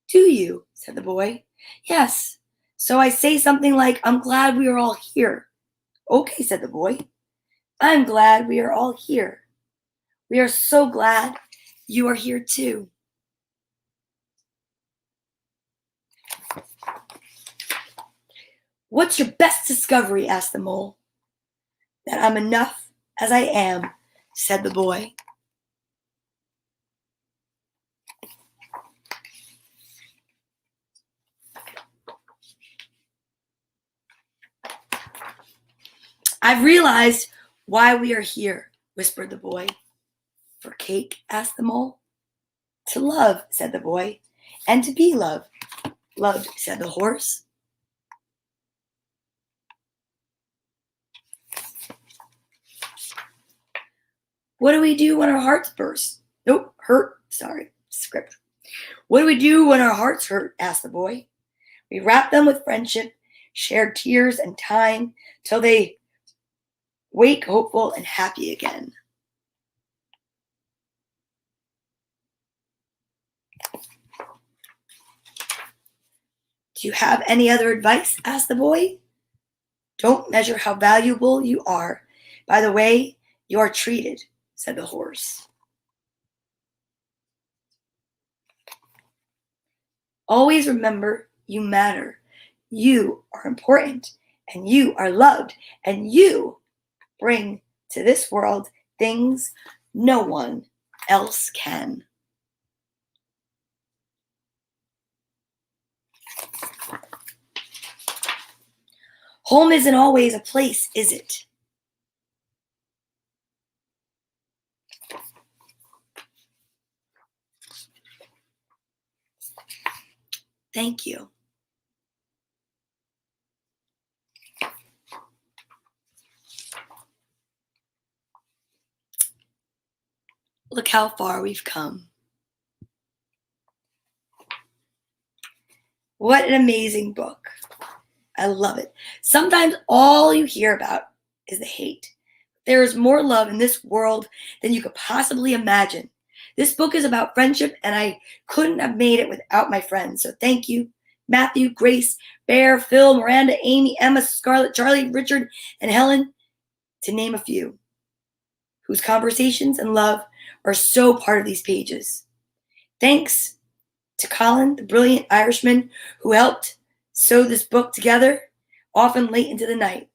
Do you? Said the boy. Yes. So I say something like, I'm glad we are all here. Okay, said the boy. I'm glad we are all here. We are so glad you are here too. What's your best discovery? Asked the mole. That I'm enough as I am, said the boy. I've realized why we are here, whispered the boy. For cake? Asked the mole. To love, said the boy, and to be loved. Loved, said the horse. What do we do when our hearts burst? Nope, hurt. Sorry, script. What do we do when our hearts hurt? Asked the boy. We wrap them with friendship, share tears and time, till they wake hopeful and happy again. Do you have any other advice? Asked the boy. Don't measure how valuable you are by the way you are treated, said the horse. Always remember you matter. You are important, and you are loved, and you bring to this world things no one else can. Home isn't always a place, is it? Thank you. Look how far we've come. What an amazing book. I love it. Sometimes all you hear about is the hate. There is more love in this world than you could possibly imagine. This book is about friendship, and I couldn't have made it without my friends. So thank you, Matthew, Grace, Bear, Phil, Miranda, Amy, Emma, Scarlett, Charlie, Richard, and Helen, to name a few, whose conversations and love are so part of these pages. Thanks to Colin, the brilliant Irishman who helped sew this book together, often late into the night.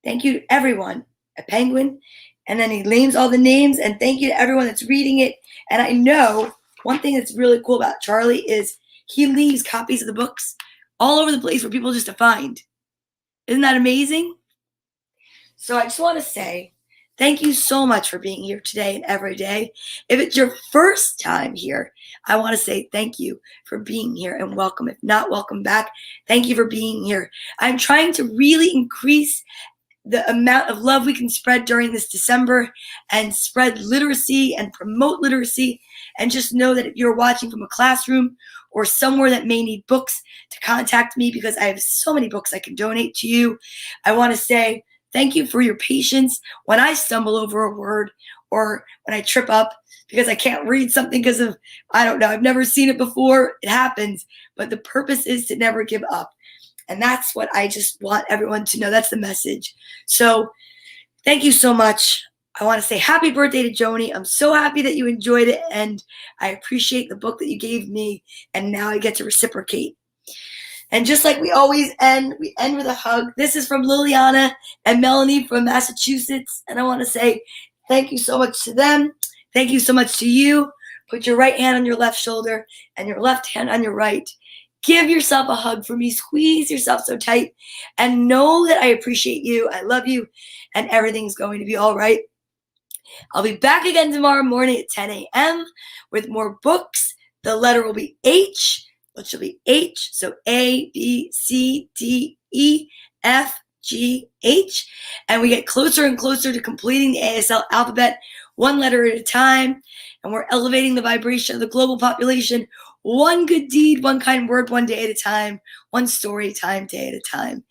Thank you to everyone at Penguin. And then he names all the names, and thank you to everyone that's reading it. And I know one thing that's really cool about Charlie is he leaves copies of the books all over the place for people just to find. Isn't that amazing? So I just want to say thank you so much for being here today and every day. If it's your first time here, I want to say thank you for being here and welcome. If not, welcome back. Thank you for being here. I'm trying to really increase the amount of love we can spread during this December and spread literacy and promote literacy. And just know that if you're watching from a classroom or somewhere that may need books, to contact me because I have so many books I can donate to you. I want to say thank you for your patience when I stumble over a word or when I trip up because I can't read something because of, I don't know, I've never seen it before. It happens. But the purpose is to never give up. And that's what I just want everyone to know. That's the message. So thank you so much. I want to say happy birthday to Joni. I'm so happy that you enjoyed it, and I appreciate the book that you gave me, and now I get to reciprocate. And just like we always end, we end with a hug. This is from Liliana and Melanie from Massachusetts, and I want to say thank you so much to them. Thank you so much to you. Put your right hand on your left shoulder and your left hand on your right. Give yourself a hug for me. Squeeze yourself so tight and know that I appreciate you. I love you, and everything's going to be all right. I'll be back again tomorrow morning at 10 a.m. with more books. The letter will be H, which will be H. So A, B, C, D, E, F, G, H. And we get closer and closer to completing the ASL alphabet, one letter at a time. And we're elevating the vibration of the global population, one good deed, one kind word, one day at a time, one story time, day at a time.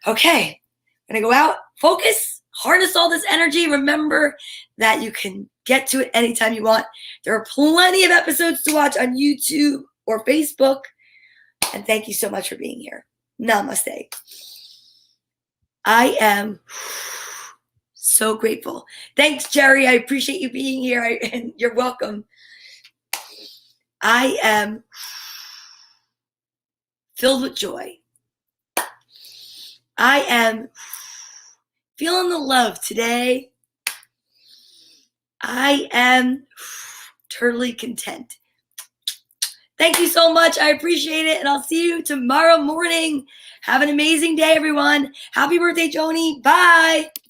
Okay, I'm going to go out, focus, harness all this energy, remember that you can get to it anytime you want. There are plenty of episodes to watch on YouTube or Facebook. And thank you so much for being here. Namaste. I am so grateful. Thanks, Jerry. I appreciate you being here, and you're welcome. I am filled with joy. I am feeling the love today. I am totally content. Thank you so much. I appreciate it. And I'll see you tomorrow morning. Have an amazing day, everyone. Happy birthday, Joni. Bye.